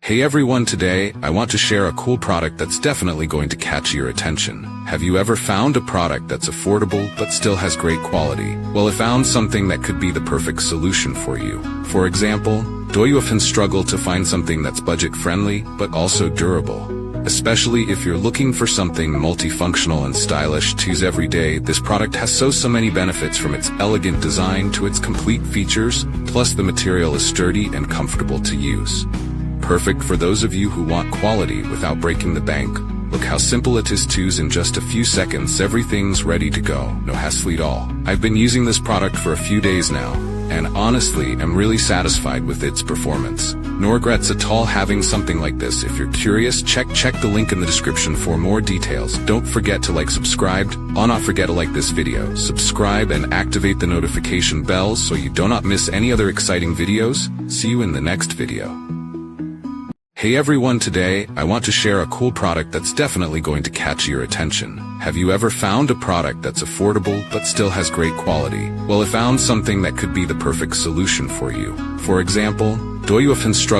Hey everyone, today I want to share a cool product that's definitely going to catch your attention. Have you ever found a product that's affordable but still has great quality? Well, I found something that could be the perfect solution for you. For example, do you often struggle to find something that's budget-friendly but also durable? Especially if you're looking for something multifunctional and stylish to use every day, this product has so many benefits, from its elegant design to its complete features, plus the material is sturdy and comfortable to use. Perfect for those of you who want quality without breaking the bank. Look how simple it is to use. In just a few seconds, everything's ready to go, no hassle at all. I've been using this product for a few days now, and honestly, I'm really satisfied with its performance. No regrets at all having something like this. If you're curious, check the link in the description for more details. Don't forget to subscribe. Not forget to like this video, subscribe and activate the notification bell so you do not miss any other exciting videos. See you in the next video. Hey everyone, today I want to share a cool product that's definitely going to catch your attention. Have you ever found a product that's affordable but still has great quality? Well, I found something that could be the perfect solution for you. For example, do you often struggle